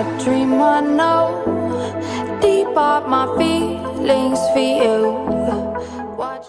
a dream I know. Deep up my feelings for you. Watch.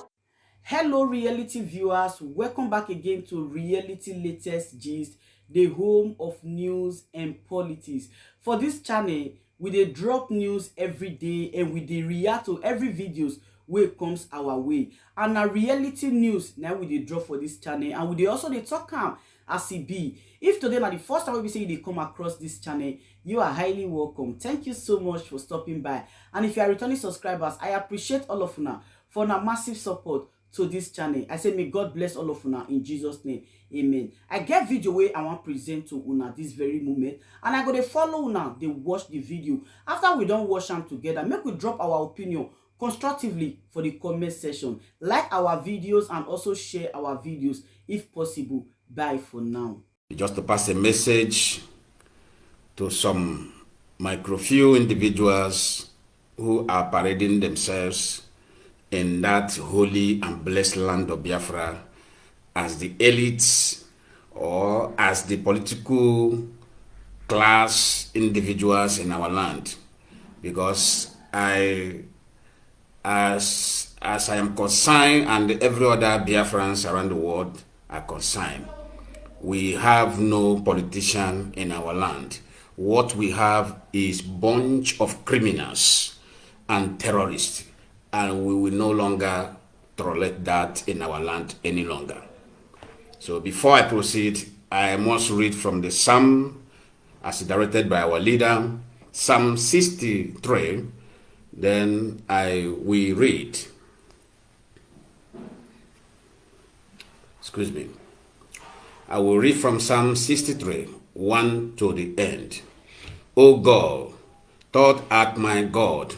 Hello reality viewers, welcome back again to Reality Latest Gist, the home of news and politics. For this channel, we dey drop news every day and we dey react to every videos wey comes our way. And na reality news now we dey drop for this channel, and we dey also dey talk am as e be. If today na the first time we say you dey come across this channel, you are highly welcome. Thank you so much for stopping by. And if you are returning subscribers, I appreciate all of una for una massive support to this channel. I say may God bless all of una in Jesus name. Amen. I get video wey I want present to una this very moment, and I go dey follow una dey watch the video. After we don watch am together, make we drop our opinion constructively for the comment section. Like our videos and also share our videos if possible. Bye for now. Just to pass a message to some few individuals who are parading themselves in that holy and blessed land of Biafra as the elites or as the political class individuals in our land. Because as I am concerned, and every other Biafrans around the world are concerned, we have no politician in our land. What we have is bunch of criminals and terrorists, and we will no longer tolerate that in our land any longer. So before I proceed, I must read from the Psalm as directed by our leader, Psalm 63. Then we read. Excuse me. I will read from Psalm 63, 1 to the end. O God, thou art my God,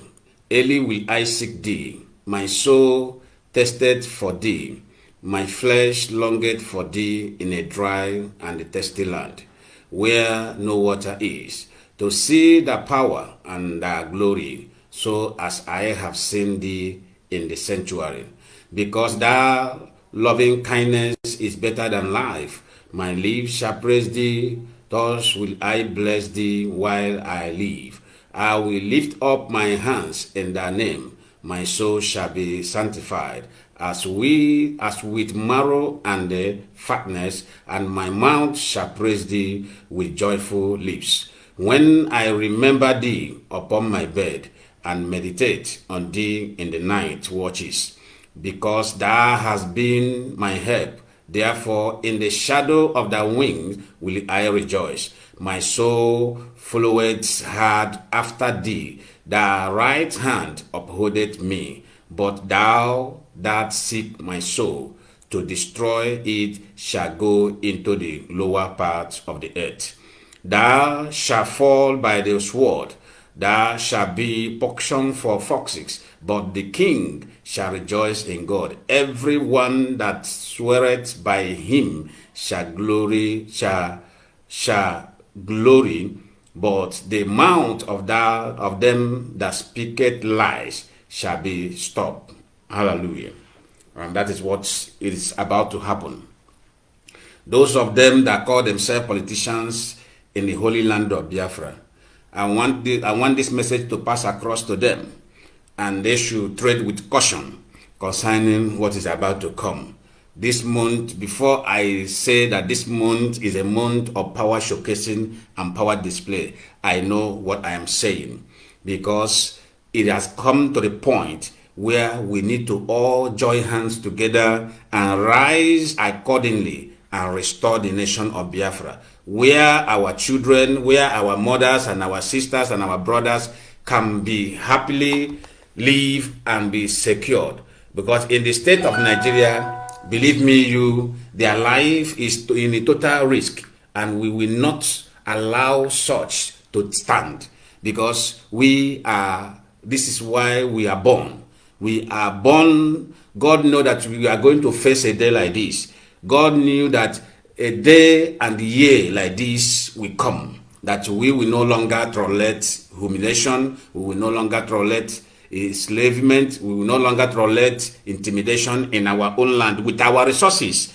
early will I seek thee. My soul thirsted for thee, my flesh longed for thee in a dry and a thirsty land, where no water is, to see thy power and thy glory, so as I have seen thee in the sanctuary. Because thy loving kindness is better than life, my lips shall praise thee, thus will I bless thee while I live. I will lift up my hands in thy name, my soul shall be sanctified, as with marrow and fatness, and my mouth shall praise thee with joyful lips. When I remember thee upon my bed, and meditate on thee in the night watches, because thou hast been my help. Therefore, in the shadow of thy wings will I rejoice. My soul followeth hard after thee. Thy right hand upholdeth me. But thou that seek my soul, to destroy it, shall go into the lower part of the earth. Thou shalt fall by the sword. Thou shalt be portion for foxes, but the king shall rejoice in God. Every one that sweareth by him shall glory, but the mouth of them that speaketh lies shall be stopped. Hallelujah. And that is what is about to happen. Those of them that call themselves politicians in the holy land of Biafra, I want this message to pass across to them, and they should tread with caution concerning what is about to come. This month, before I say that this month is a month of power showcasing and power display, I know what I am saying, because it has come to the point where we need to all join hands together and rise accordingly and restore the nation of Biafra, where our children, where our mothers and our sisters and our brothers can be happily live and be secured. Because in the state of Nigeria, believe me, their life is in a total risk, and we will not allow such to stand, because this is why we are born. We are born. God knows that we are going to face a day like this. God knew that a day and year like this will come, that we will no longer tolerate humiliation, we will no longer tolerate enslavement, we will no longer tolerate intimidation in our own land with our resources.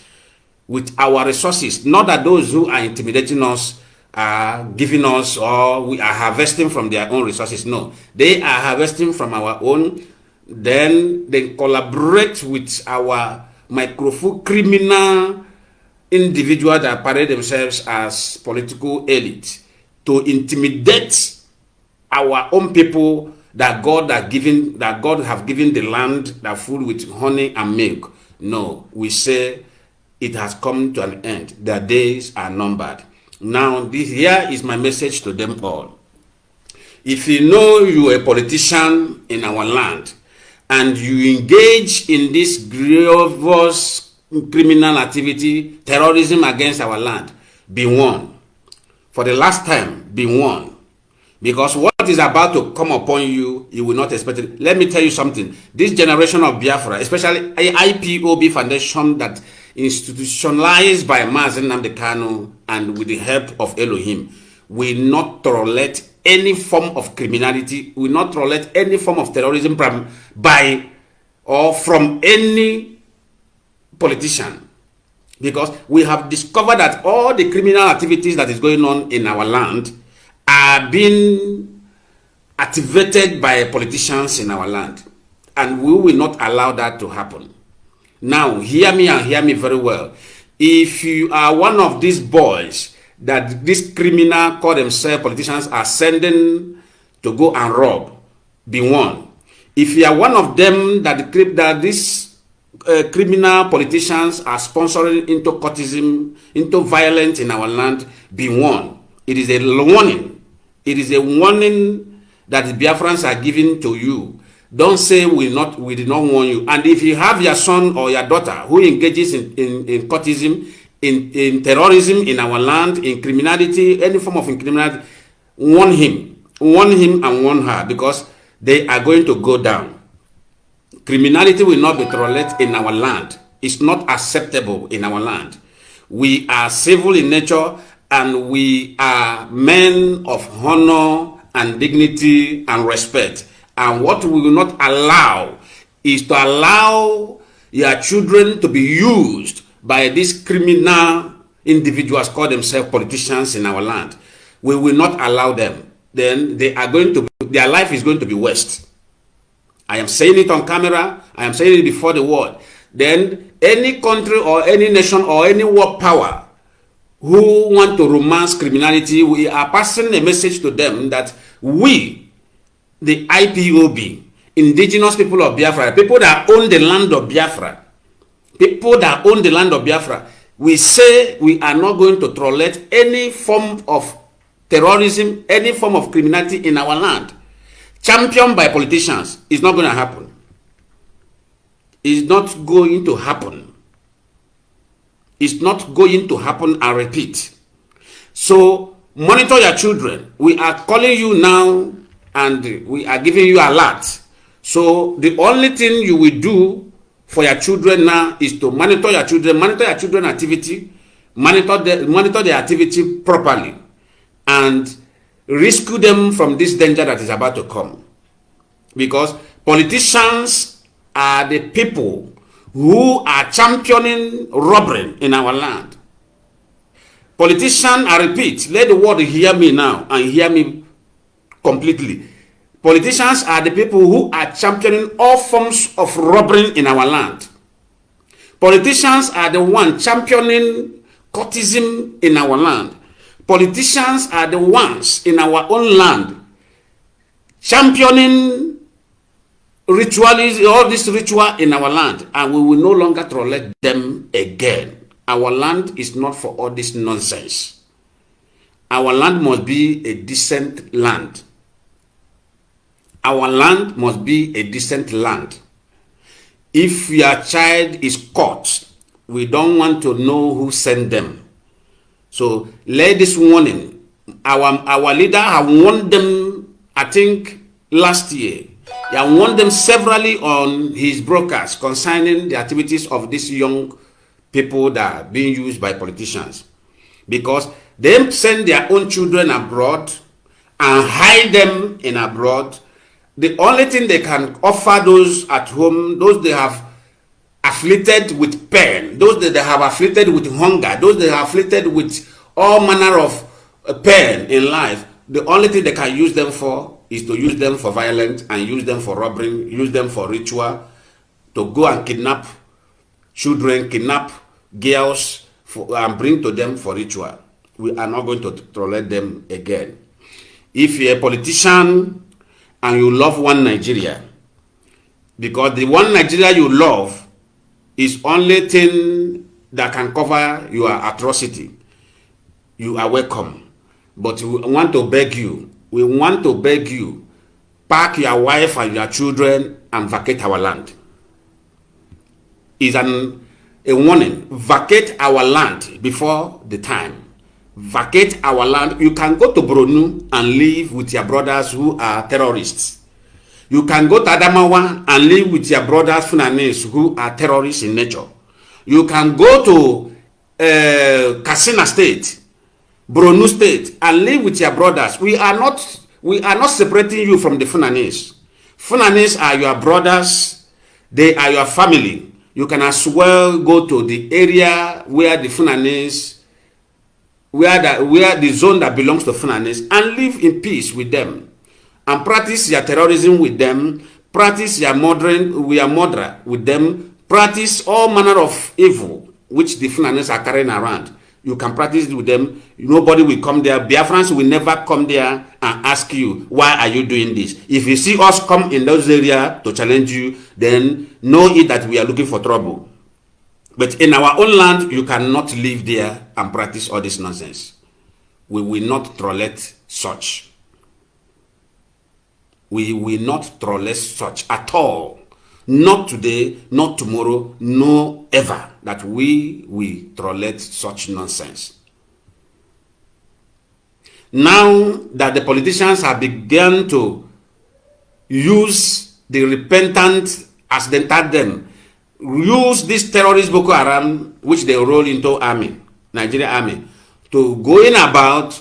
Not that those who are intimidating us are giving us, or we are harvesting from their own resources. No, they are harvesting from our own. Then they collaborate with our microfood criminal individuals that parade themselves as political elite to intimidate our own people that God have given the land, that food with honey and milk. No, we say it has come to an end. Their days are numbered. Now, here is my message to them all. If you know you are a politician in our land and you engage in this grievous criminal activity, terrorism against our land, be warned. For the last time, be warned. Because what is about to come upon you, you will not expect it. Let me tell you something. This generation of Biafra, especially IPOB Foundation that institutionalized by Mazen Nnamdi Kanu and with the help of Elohim, will not tolerate any form of criminality, will not tolerate any form of terrorism by or from any politician. Because we have discovered that all the criminal activities that is going on in our land are being activated by politicians in our land, and we will not allow that to happen. Now, hear me and hear me very well. If you are one of these boys that these criminal call themselves politicians are sending to go and rob, be warned. If you are one of them that these criminal politicians are sponsoring into cultism, into violence in our land, be warned. It is a warning. It is a warning that the Biafrans are giving to you. Don't say we did not warn you. And if you have your son or your daughter who engages in cultism, in terrorism in our land, in criminality, any form of criminality, warn him and warn her, because they are going to go down. Criminality will not be tolerated in our land. It's not acceptable in our land. We are civil in nature, and we are men of honor and dignity and respect. And what we will not allow is to allow your children to be used by these criminal individuals call themselves politicians in our land. We will not allow them. Then their life is going to be waste. I am saying it on camera. I am saying it before the world. Then any country or any nation or any world power who want to romance criminality, we are passing a message to them that we, the IPOB, indigenous people of Biafra, people that own the land of Biafra, we say we are not going to tolerate any form of terrorism, any form of criminality in our land, championed by politicians. It's not going to happen. It's not going to happen. It's not going to happen, I repeat. So monitor your children. We are calling you now and we are giving you alert. So the only thing you will do for your children now is to monitor your children activity, monitor their activity properly, and rescue them from this danger that is about to come. Because politicians are the people who are championing robbery in our land. Politicians, I repeat, let the world hear me now and hear me completely. Politicians are the people who are championing all forms of robbery in our land. Politicians are the ones championing cultism in our land. Politicians are the ones in our own land championing all this ritual in our land, and we will no longer tolerate them again. Our land is not for all this nonsense. Our land must be a decent land. Our land must be a decent land. If your child is caught, we don't want to know who sent them. So let this warning. Our leader have warned them, I think, last year. He has warned them severally on his broadcast concerning the activities of these young people that are being used by politicians. Because they send their own children abroad and hide them in abroad. The only thing they can offer those at home, those they have afflicted with pain, those that they have afflicted with hunger, those they have afflicted with all manner of pen in life, the only thing they can use them for is to use them for violence and use them for robbery, use them for ritual, to go and kidnap children, kidnap girls, and bring to them for ritual. We are not going to tolerate them again. If you're a politician and you love one Nigeria, because the one Nigeria you love is only thing that can cover your atrocity, you are welcome. But we want to beg you, pack your wife and your children and vacate our land. Is a warning. Vacate our land before the time. Vacate our land. You can go to Brunu and live with your brothers who are terrorists. You can go to Adamawa and live with your brothers Funanis who are terrorists in nature. You can go to Katsina State, Brunu State, and live with your brothers. We are not separating you from the Funanis. Funanis are your brothers. They are your family. You can as well go to the area where the Funanis, where the zone that belongs to Funanis, and live in peace with them, and practice your terrorism with them, practice your murder with them, practice all manner of evil which the Funanis are carrying around. You can practice it with them. Nobody will come there. Biafrans will never come there and ask you, why are you doing this? If you see us come in those areas to challenge you, then know it that we are looking for trouble. But in our own land, you cannot live there and practice all this nonsense. We will not tolerate such. We will not tolerate such at all. Not today, not tomorrow, no ever that we will tolerate such nonsense. Now that the politicians have begun to use the repentant as they tag them, use this terrorist Boko Haram, which they roll into army, Nigeria army, to going about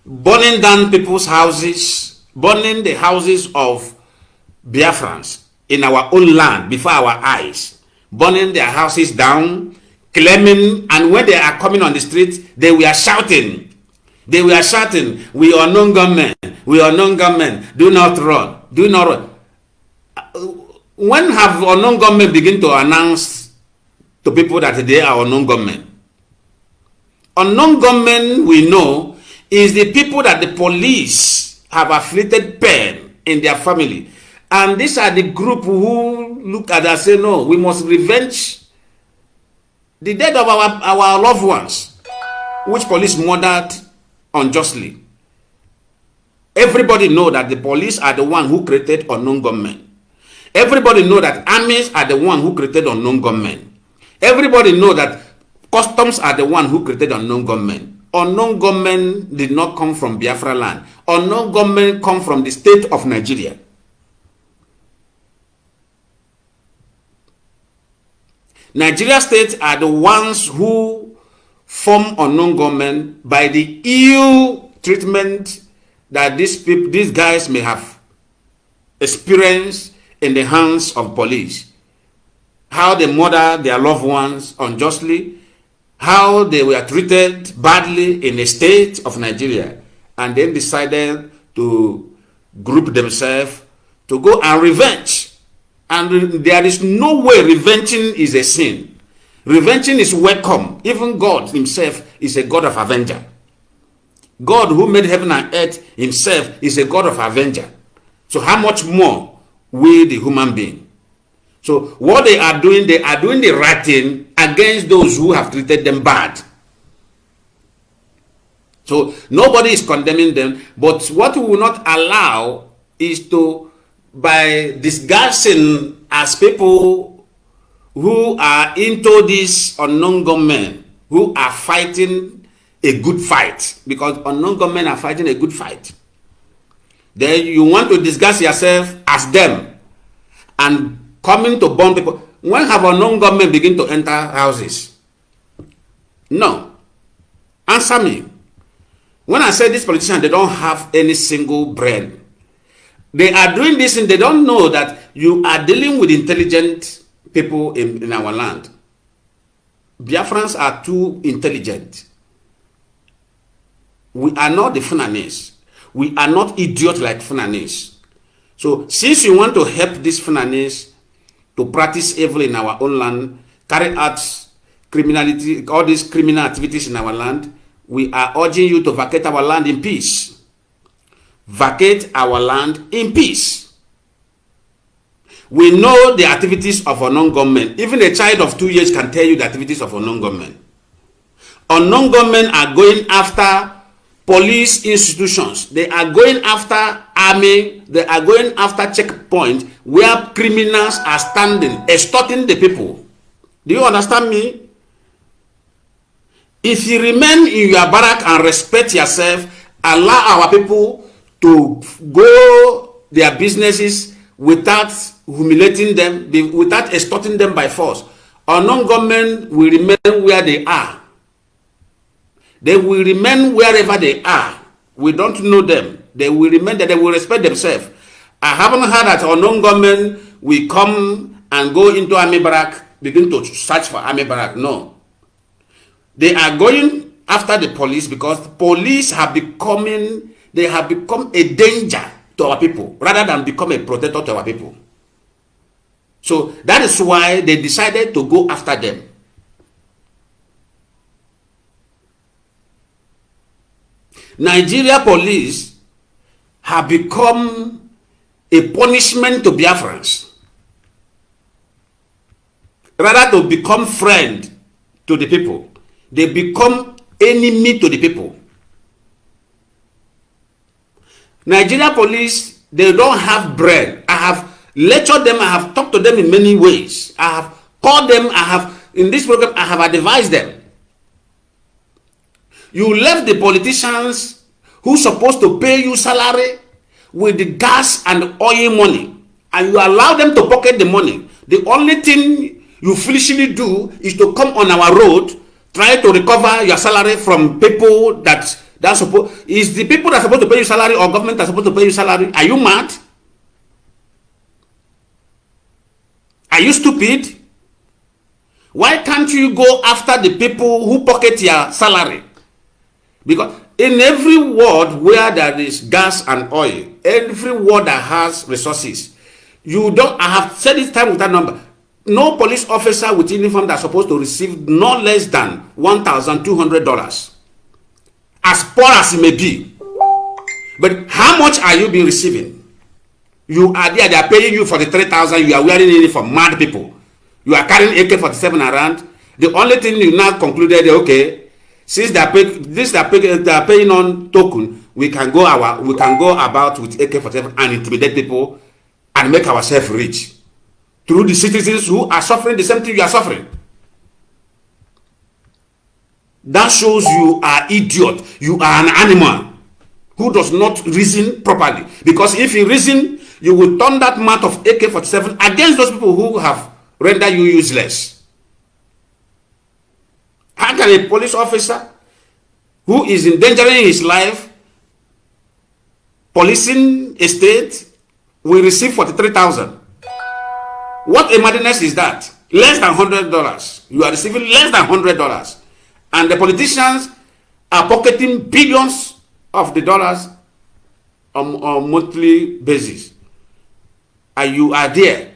burning down people's houses, burning the houses of Biafrans in our own land before our eyes, burning their houses down, claiming, and when they are coming on the street, they were shouting, we are non-government, do not run, do not run. When have unknown government begin to announce to people that they are unknown government? Unknown government, we know, is the people that the police have afflicted pain in their family. And these are the group who look at us and say, no, we must revenge the death of our loved ones, which police murdered unjustly. Everybody know that the police are the one who created unknown government. Everybody know that armies are the one who created unknown government. Everybody know that customs are the one who created unknown government. Unknown government did not come from Biafra land. Unknown government come from the state of Nigeria. Nigeria states are the ones who form unknown government by the ill treatment that these guys may have experienced in the hands of police. How they murder their loved ones unjustly, how they were treated badly in the state of Nigeria, and then decided to group themselves to go and revenge. And there is no way revenging is a sin. Revenging is welcome. Even God himself is a God of avenger. God who made heaven and earth himself is a God of avenger. So how much more we the human being? So what they are doing the right thing against those who have treated them bad. So nobody is condemning them, but what we will not allow is to, by disguising as people who are into this unknown government, who are fighting a good fight, because unknown government are fighting a good fight. Then you want to disguise yourself as them and coming to burn people. When have unknown government begin to enter houses? No. Answer me. When I say this politician, they don't have any single brain. They are doing this and they don't know that you are dealing with intelligent people in our land. Biafrans are too intelligent. We are not the Fulanese. We are not idiots like Fulanese. So since you want to help these Fulanese to practice evil in our own land, carry out criminality, all these criminal activities in our land, we are urging you to vacate our land in peace. Vacate our land in peace. We know the activities of unknown government. Even a child of 2 years can tell you the activities of unknown government. Unknown government are going after police institutions. They are going after army. They are going after checkpoints where criminals are standing, extorting the people. Do you understand me? If you remain in your barrack and respect yourself, allow our people to go their businesses without humiliating them, without extorting them by force, unknown government will remain where they are. They will remain wherever they are. We don't know them. They will remain there. They will respect themselves. I haven't heard that unknown government will come and go into army barrack, begin to search for army barrack. No. They are going after the police because police have become a danger to our people rather than become a protector to our people. So that is why they decided to go after them. Nigeria police have become a punishment to Biafrans rather to become friend to the people. They become enemy to the people. Nigeria police, they don't have brain. I have lectured them. I have talked to them in many ways. I have called them. In this program, I have advised them. You left the politicians who supposed to pay you salary with the gas and oil money, and you allow them to pocket the money. The only thing you foolishly do is to come on our road, try to recover your salary from people that's supposed. Is the people that are supposed to pay you salary or government that are supposed to pay you salary? Are you mad? Are you stupid? Why can't you go after the people who pocket your salary? Because in every ward where there is gas and oil, every ward that has resources, I have said this time with that number, no police officer with uniform that's supposed to receive no less than $1,200, as poor as it may be. But how much are you being receiving? You are there, they are paying you for the 3,000, you are wearing it for mad people. You are carrying AK-47 around. The only thing you now concluded, okay, since they are paying on token, we can go about with AK-47 and intimidate people and make ourselves rich through the citizens who are suffering the same thing you are suffering. That shows you are idiot. You are an animal who does not reason properly. Because if you reason, you will turn that mouth of AK-47 against those people who have rendered you useless. How can a police officer who is endangering his life, policing a state, will receive 43,000? What a madness is that? Less than $100. You are receiving less than $100. And the politicians are pocketing billions of the dollars on a monthly basis. And you are there.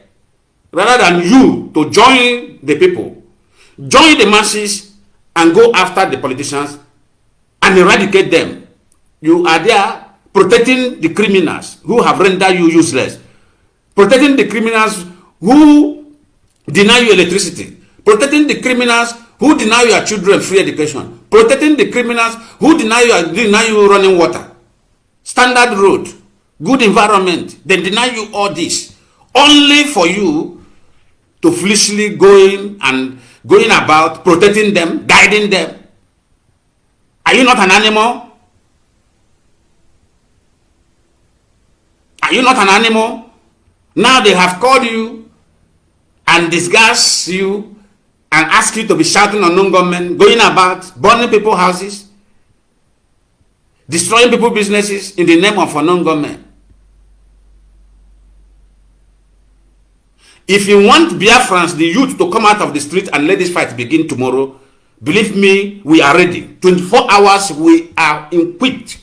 Rather than you to join the people, join the masses and go after the politicians and eradicate them. You are there protecting the criminals who have rendered you useless. Protecting the criminals who deny you electricity. Protecting the criminals who deny your children free education. Protecting the criminals who deny you running water, standard road, good environment. They deny you all this only for you to foolishly going about protecting them, guiding them. Are you not an animal? Are you not an animal? Now they have called you and disguise you and ask you to be shouting on non-government, going about burning people's houses, destroying people's businesses in the name of a non-government. If you want Biafrans, the youth, to come out of the street and let this fight begin tomorrow, Believe me, we are ready. 24 hours, we are equipped.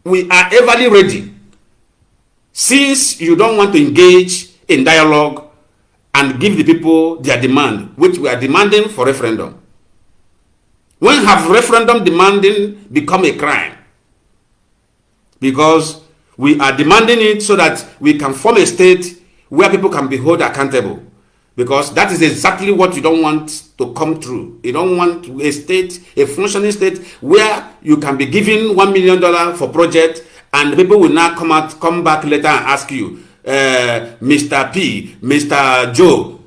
We are everly ready. Since you don't want to engage in dialogue and give the people their demand, which we are demanding for referendum. When have referendum demanding become a crime? Because we are demanding it so that we can form a state where people can be held accountable. Because that is exactly what you don't want to come through. You don't want a state, a functioning state, where you can be given $1 million for project, and people will now come back later and ask you, Mr. P, Mr. Joe,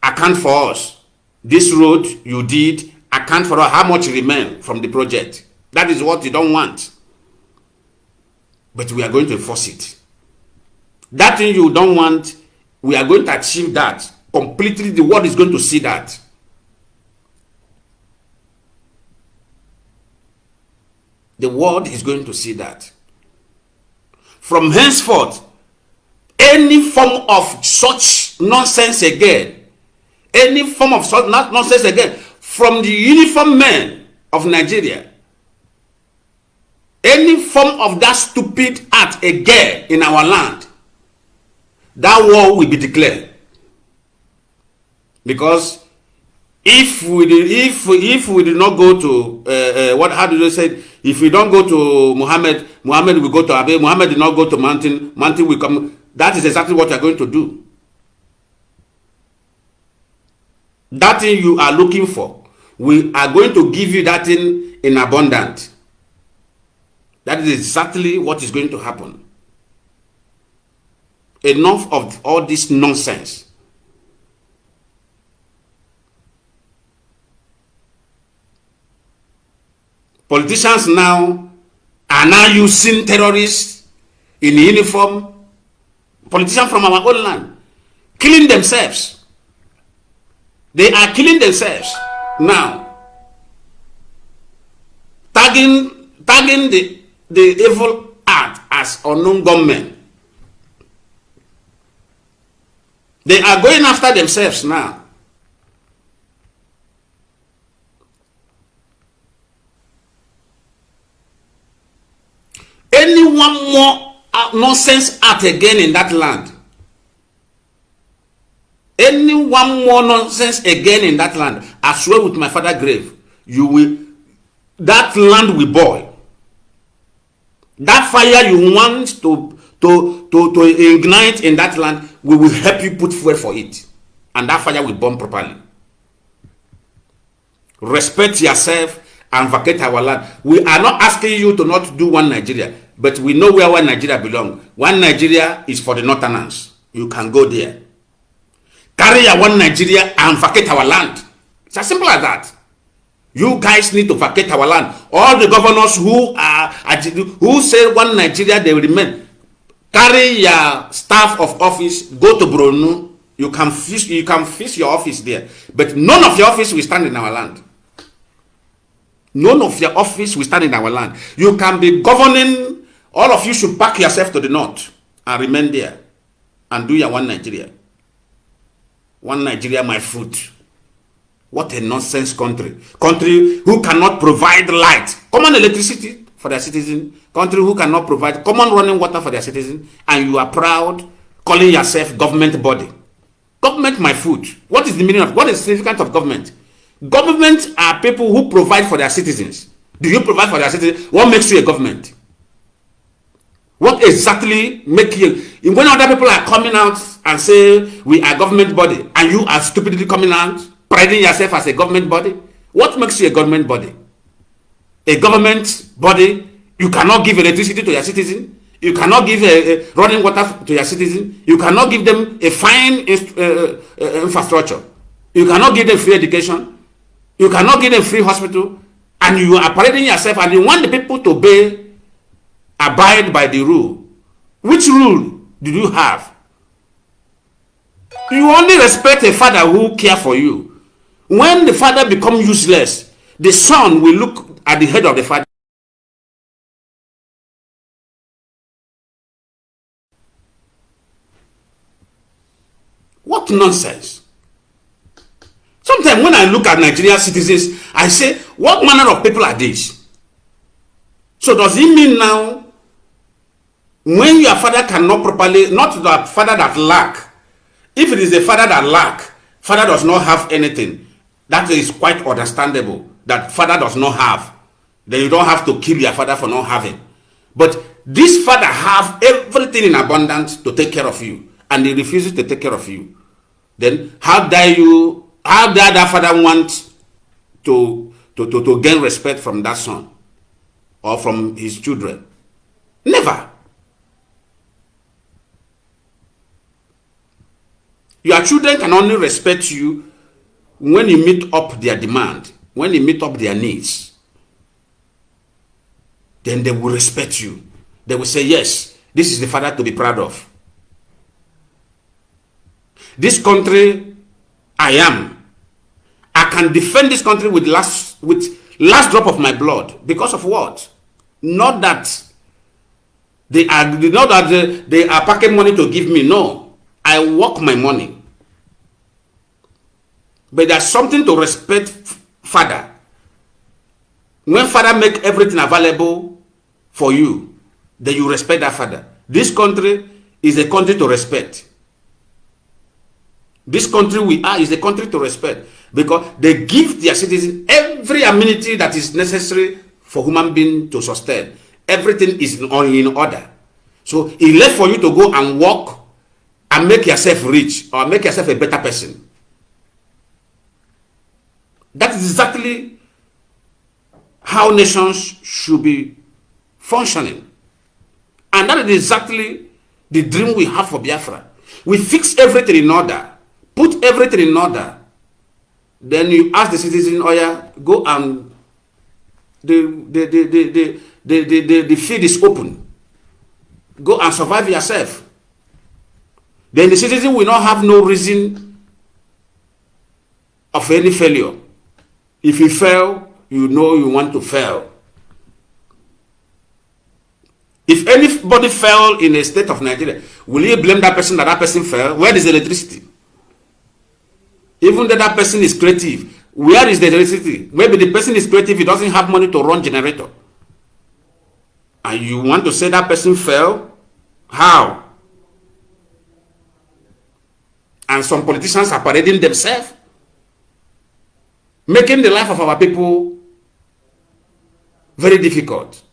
account for us. This road you did, account for us. How much remain from the project? That is what you don't want. But we are going to enforce it. That thing you don't want, we are going to achieve that. Completely, the world is going to see that. The world is going to see that. From henceforth, any form of such nonsense again, any form of such nonsense again, from the uniformed men of Nigeria, any form of that stupid act again in our land, that war will be declared. Because if we did not go to how do they say? If we don't go to Muhammad will go to Abe. Muhammad did not go to mountain will come. That is exactly what you are going to do. That thing you are looking for, we are going to give you that thing in abundance. That is exactly what is going to happen. Enough of all this nonsense. Politicians now are now using terrorists in uniform. Politicians from our own land killing themselves. They are killing themselves now, tagging the evil act as unknown government. They are going after themselves now. Any one more nonsense act again in that land, any one more nonsense again in that land, I swear with my father's grave, that land will boil. That fire you want to ignite in that land, we will help you put fuel for it, and that fire will burn properly. Respect yourself and vacate our land. We are not asking you to not do one Nigeria, but we know where one Nigeria belongs. One Nigeria is for the northerners. You can go there. Carry your one Nigeria and vacate our land. It's as simple as that. You guys need to vacate our land. All the governors who say one Nigeria, they will remain. Carry your staff of office, go to Brunu. You can fix your office there. But none of your office will stand in our land. None of your office will stand in our land. You can be governing. All of you should pack yourself to the north and remain there and do your one Nigeria. One Nigeria, my foot. What a nonsense country. Country who cannot provide light, common electricity for their citizens. Country who cannot provide common running water for their citizens. And you are proud calling yourself government body. Government, my foot. What is the meaning of, what is the significance of government? Government are people who provide for their citizens. Do you provide for their citizens? What makes you a government? What exactly make you? When other people are coming out and say we are government body, and you are stupidly coming out priding yourself as a government body, what makes you a government body? A government body, you cannot give electricity to your citizen, you cannot give a running water to your citizen, you cannot give them a fine infrastructure, you cannot give them free education, you cannot give them free hospital, and you are parading yourself and you want the people to abide by the rule. Which rule did you have? You only respect a father who cares for you. When the father becomes useless, the son will look at the head of the father. What nonsense. Sometimes Sometimes when I look at Nigerian citizens, I say, what manner of people are these? So does it mean now, when your father cannot properly, not the father that lack, if it is a father that lack, father does not have anything, that is quite understandable, that father does not have. Then you don't have to kill your father for not having. But this father have everything in abundance to take care of you, and he refuses to take care of you. Then how dare that father want to gain respect from that son or from his children? Never. Your children can only respect you when you meet up their demand, when you meet up their needs. Then they will respect you. They will say, yes, this is the father to be proud of. This country, I can defend this country with last drop of my blood. Because of what? Not that they are packing money to give me. No, I work my money. But there's something to respect father. When father make everything available for you, then you respect that father. This country is a country to respect. This country we are is a country to respect, because they give their citizens every amenity that is necessary for human being to sustain. Everything is in order. So it's left for you to go and work and make yourself rich or make yourself a better person. That is exactly how nations should be functioning. And that is exactly the dream we have for Biafra. We fix everything in order. Put everything in order. Then you ask the citizen, oh yeah, go and the field is open. Go and survive yourself. Then the citizen will not have no reason of any failure. If you fail, you know you want to fail. If anybody fell in a state of Nigeria, will you blame that person that person fell? Where is the electricity? Even though that person is creative, where is the electricity? Maybe the person is creative, he doesn't have money to run generator. And you want to say that person fell? How? And some politicians are parading themselves, making the life of our people very difficult.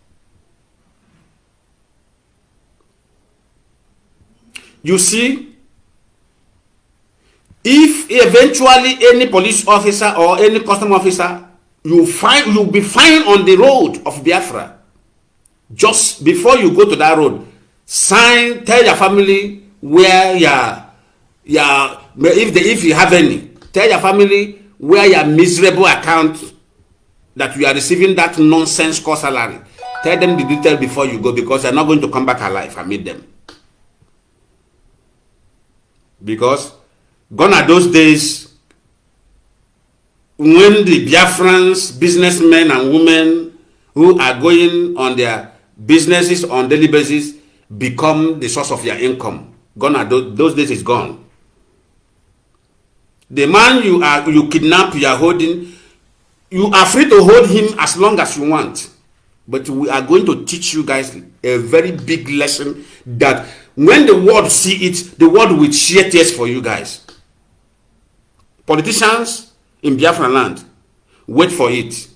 You see, if eventually any police officer or any custom officer, you'll be fined on the road of Biafra. Just before you go to that road, tell your family where if you have any, tell your family where your miserable account that you are receiving that nonsense called salary. Tell them the detail before you go, because they're not going to come back alive and meet them. Because gone are those days when the Biafrans, businessmen and women who are going on their businesses on daily basis become the source of your income. Gone are those days is gone. The man you kidnap, you are holding, you are free to hold him as long as you want. But we are going to teach you guys a very big lesson that when the world see it, the world will shed tears for you guys. Politicians in Biafra land, wait for it.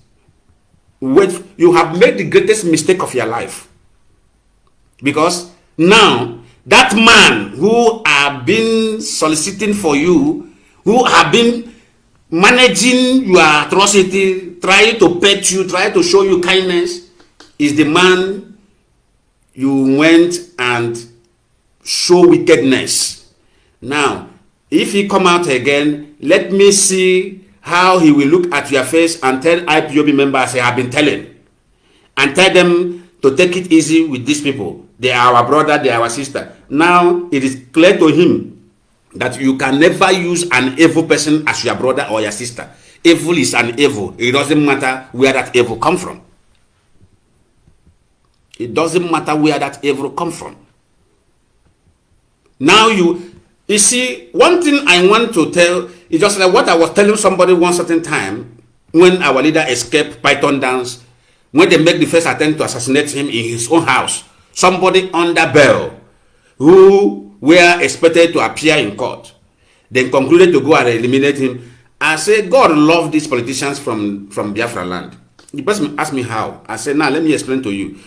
Wait, you have made the greatest mistake of your life. Because now, that man who have been soliciting for you, who have been managing your atrocity, trying to pet you, trying to show you kindness, is the man you went and show wickedness. Now, if he come out again, let me see how he will look at your face and tell IPOB members I have been telling. And tell them to take it easy with these people. They are our brother, they are our sister. Now, it is clear to him that you can never use an evil person as your brother or your sister. Evil is an evil. It doesn't matter where that evil come from. It doesn't matter where that evil come from. Now you see, one thing I want to tell, it's just like what I was telling somebody one certain time when our leader escaped Python dance, when they make the first attempt to assassinate him in his own house. Somebody under bail who were expected to appear in court, then concluded to go and eliminate him. I say, God love these politicians from Biafra land. The person asked me how. I said, now let me explain to you.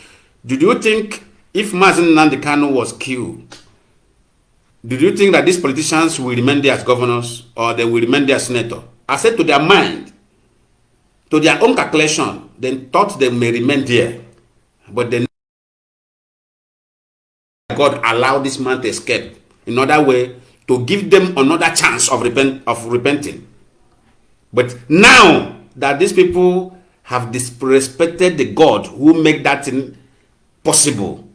Did you think if Mazen Nandekano was killed, did you think that these politicians will remain there as governors or they will remain there as senator? I said to their mind, to their own calculation, they thought they may remain there. But then God allowed this man to escape in another way to give them another chance of repenting. But now that these people have disrespected the God who made that thing possible,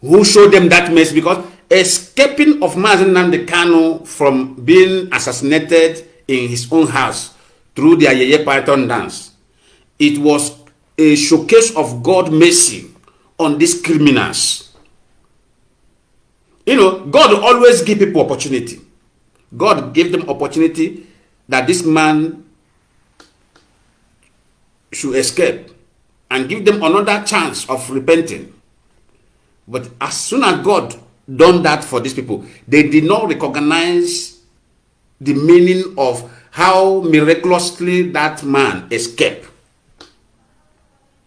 who showed them that mess, because escaping of Mazen Nandekano from being assassinated in his own house through their Yeye Python dance, it was a showcase of God's mercy on these criminals. You know, God always give people opportunity. God gave them opportunity that this man should escape and give them another chance of repenting. But as soon as God done that for these people, they did not recognize the meaning of how miraculously that man escaped.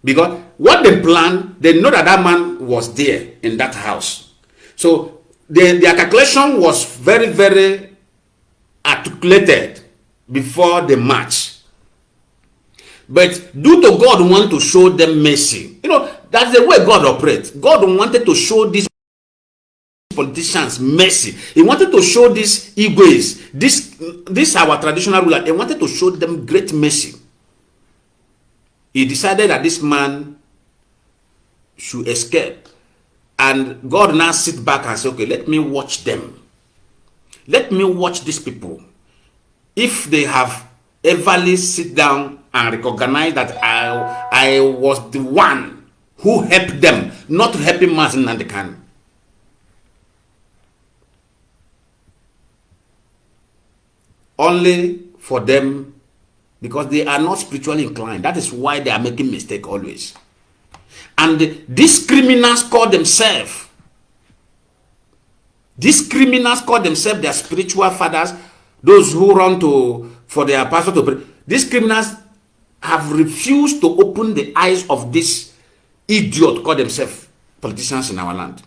Because what they planned, they know that that man was there in that house. So their calculation was very, very articulated before the match. But due to God want to show them mercy, you know, that's the way God operates. God wanted to show these politicians mercy. He wanted to show these Igwes, this our traditional ruler, he wanted to show them great mercy. He decided that this man should escape. And God now sit back and say, okay, let me watch them. Let me watch these people. If they have everly sit down and recognize that I was the one who helped them, not helping Mazen Nandekano. Only for them, because they are not spiritually inclined. That is why they are making mistake always. And these criminals call themselves their spiritual fathers, those who run for their pastor to pray. These criminals have refused to open the eyes of this idiot called themselves politicians in our land,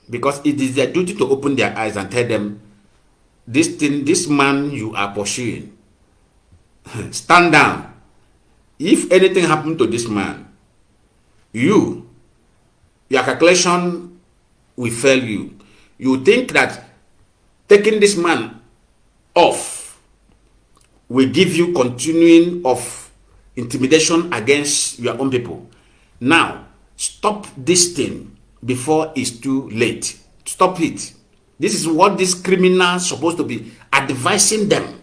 because it is their duty to open their eyes and tell them, this man you are pursuing, stand down. If anything happened to this man, your calculation will fail you. You think that taking this man off will give you continuing of intimidation against your own people. Now, stop this thing before it's too late. Stop it. This is what these criminals are supposed to be advising them.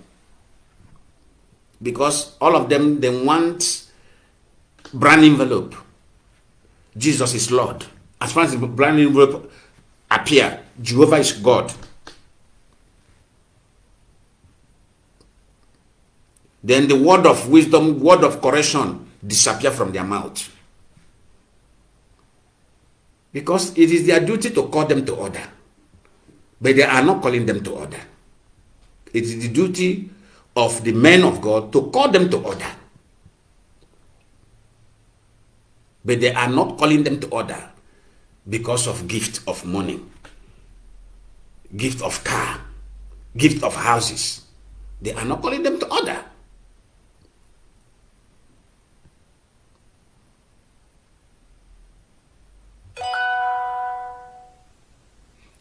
Because all of them, they want brand envelope. Jesus is Lord. As far as the brand envelope appear, Jehovah is God. Then the word of wisdom, word of correction disappear from their mouth. Because it is their duty to call them to order. But they are not calling them to order. It is the duty of the men of God to call them to order. But they are not calling them to order because of gift of money, gift of car, gift of houses. They are not calling them to order.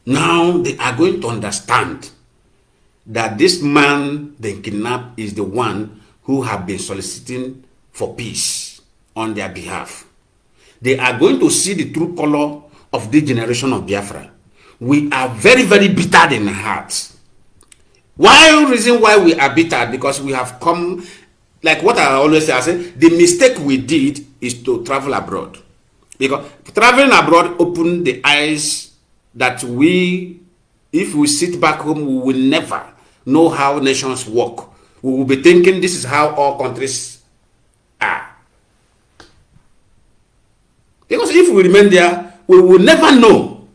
Now they are going to understand that this man they kidnapped is the one who have been soliciting for peace on their behalf. They are going to see the true color of this generation of Biafra. We are very, very bitter in heart. Reason why we are bitter? Because we have come, like what I always say, I say, the mistake we did is to travel abroad. Because traveling abroad opened the eyes that if we sit back home, we will never know how nations work. we will be thinking this is how all countries are. Because if we remain there, we will never know.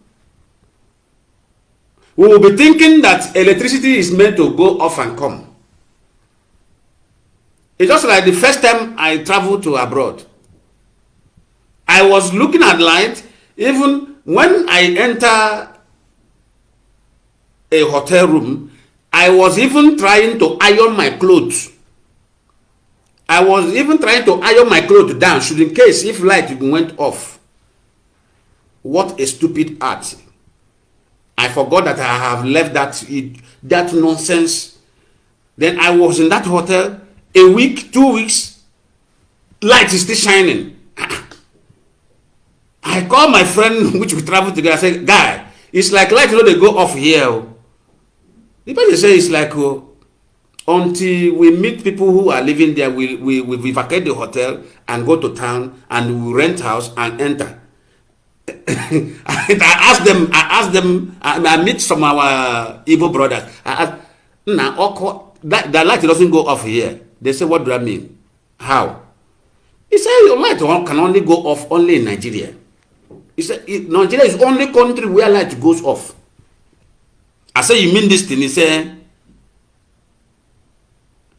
We will be thinking that electricity is meant to go off and come. It's just like the first time I traveled to abroad. I was looking at light, even when I enter a hotel room, I was even trying to iron my clothes. I was even trying to iron my clothes down, should in case if light went off. What a stupid art. I forgot that I have left that nonsense. Then I was in that hotel a week, 2 weeks, light is still shining. I called my friend, which we traveled together. I said, guy, it's like light, you know, they go off here. The person say it's like, until we meet people who are living there, we vacate the hotel and go to town and we rent house and enter. I asked them, I meet some of our Igbo brothers. I asked, the light doesn't go off here. They say, what do I mean? How? He said, your light can only go off only in Nigeria. He said, Nigeria is the only country where light goes off. I said, you mean this thing? He said,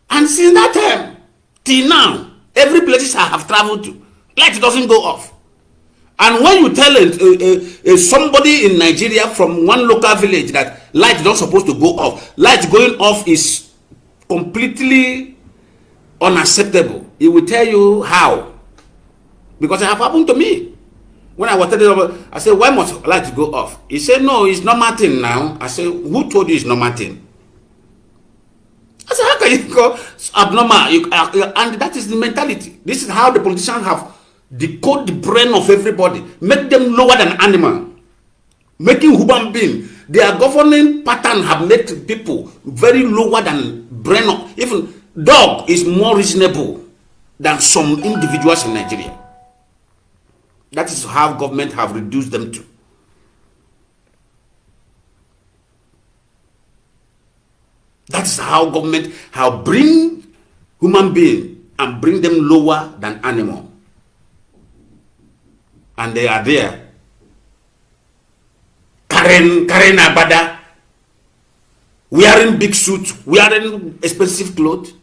and since that time, till now, every place I have traveled to, light doesn't go off. And when you tell somebody in Nigeria from one local village that light is not supposed to go off, light going off is completely unacceptable. He will tell you how. Because it have happened to me. When I was telling him, I said, why must light go off? He said, no, it's normal thing now. I said, who told you it's normal thing? I said, how can you go abnormal? And that is the mentality. This is how the politicians have decoded the brain of everybody. Make them lower than animal. Making human being. Their governing pattern have made people very lower than brain of, even dog is more reasonable than some individuals in Nigeria. That is how government have reduced them to. That is how government have bring human being and bring them lower than animal. And they are there. Karen Abada, wearing big suits, wearing expensive clothes,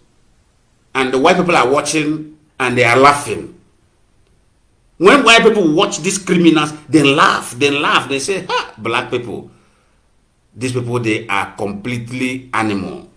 and the white people are watching and they are laughing. When white people watch these criminals, they laugh, they say, ha, black people, these people, they are completely animal.